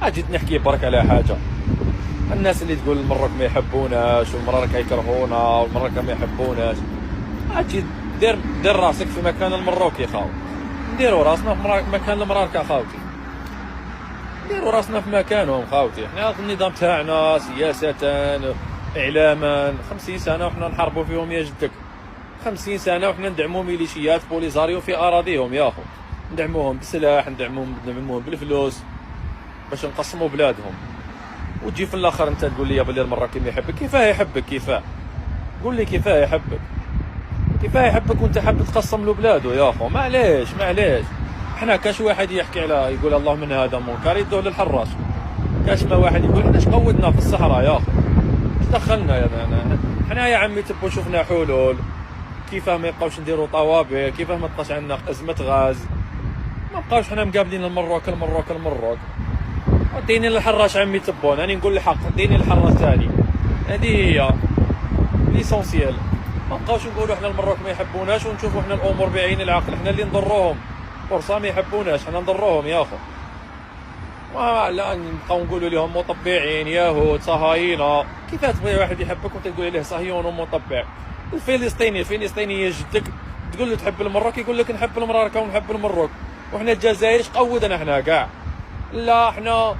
جيت نحكي برك على حاجه. الناس اللي تقول المروك ما يحبوناش والمرارك يكرهونا والمرارك ما يحبوناش، اجي دير راسك في مكان المروك يا خاو. نديروا راسنا في مكان المراركه خاوتي، نديروا راسنا في مكانهم خاوتي. حنا النظام تاعنا سياسه اعلاما 50 سنه وحنا نحاربوا فيهم يا جدك. 50 سنه وحنا ندعموا ميليشيات بوليزاريو في اراضيهم يا اخو، ندعموهم بالسلاح، ندعموهم بالفلوس باش نقسموا بلادهم. وتجي في الاخر انت تقول لي بلي المراكي ما يحبك. كيفاه يحبك؟ كيفاه؟ قول لي كيفاه يحبك؟ كيفاه يحبك وانت حاب تقسم له بلاده يا اخو؟ معليش احنا كاش واحد يحكي على يقول اللهم ان هذا منكر يدوه للحراش، كاش ما واحد يقول احنا اش قودنا في الصحراء يا اخو؟ اش دخلنا يا احنا يا عمي تبو شفنا حلول كيفاه ما يبقاوش نديروا طوابير، كيفاه ما تبقاش عندنا ازمه غاز، ما بقاوش حنا مقابلين المروك. وديني للحراش عمي تبون، راني نقول الحق، ديني للحراش ثاني. هذه هي ليسونسيال. ما نبقاوش نقولوا حنا المروك ما يحبوناش ونشوفوا حنا الامور بعين العقل، حنا اللي نضروهم. فرصه ما يحبوناش حنا نضروهم يا اخو. لا نبقاو نقولوا لهم مطبعين يهود صهاينه. كيف تبغي واحد يحبك وانت تقول عليه صهيون ومطبع؟ الفلسطيني يا جدك تقول له تحب المروك يقول لك نحب المراركه ونحب المروك. وحنا الجزائر اش قودنا حنا كاع؟ لا حنا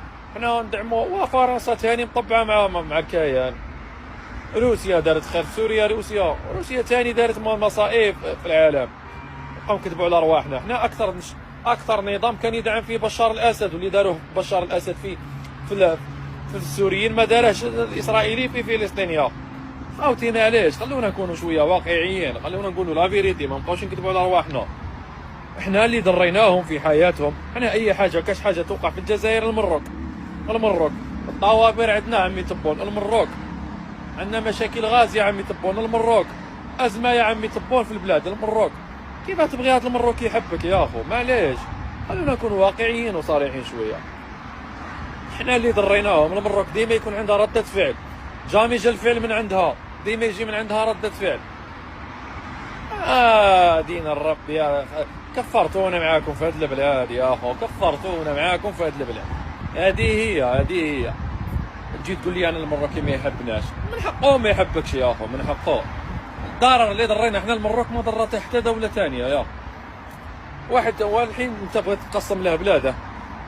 ندعموا. وفرنسا ثاني مطبعه مع الكيان. روسيا دارت خير في سوريا، روسيا ثاني دارت مصائب في العالم. بقاو نكذبوا على رواحنا. حنا اكثر نظام كان يدعم فيه بشار الاسد، واللي داروه بشار الاسد في السوريين ما دارهش الاسرائيلي في فلسطين. عاوتاني معليش خلونا نكونوا شويه واقعيين، خلونا نقولوا لا فيريتي، ما نبقاوش نكذبوا على رواحنا. احنا اللي ضريناهم في حياتهم. احنا اي حاجه كاش حاجه توقع في الجزائر المروك الطوابير عندنا عمي تبون المروك، عندنا مشاكل غاز يا عمي تبون المروك، ازمه يا عمي تبون في البلاد المروك. كيف تبغي هذا المروك يحبك يا اخو؟ معليش خلونا نكونوا واقعيين وصريحين شويه. احنا اللي ضريناهم. المروك ديما يكون عندها رده فعل، جامي جا الفعل من عندها، ديما يجي من عندها رده فعل. دين الرب يا كفرتونا معاكم في هذه البلاد يا اخو، كفرتونا معاكم في هذه البلاد. هذه هي تجي تقول لي انا المروكي ما يحبناش. من حقه ما يحبكش يا اخو، من حقه. الضرر اللي ضرينا احنا المروك ما ضرته حتى دوله ثانيه يا واحد. والحين انت بغيت تقسم له بلاده،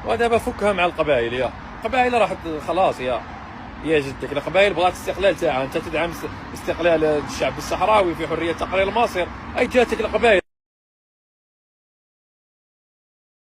ودابا فكها مع القبائل يا القبائل راحت خلاص يا جدك. القبائل بغات الاستقلال تاعها، انت تدعم استقلال الشعب الصحراوي في حريه تقرير مصر، اي جاتك القبائل.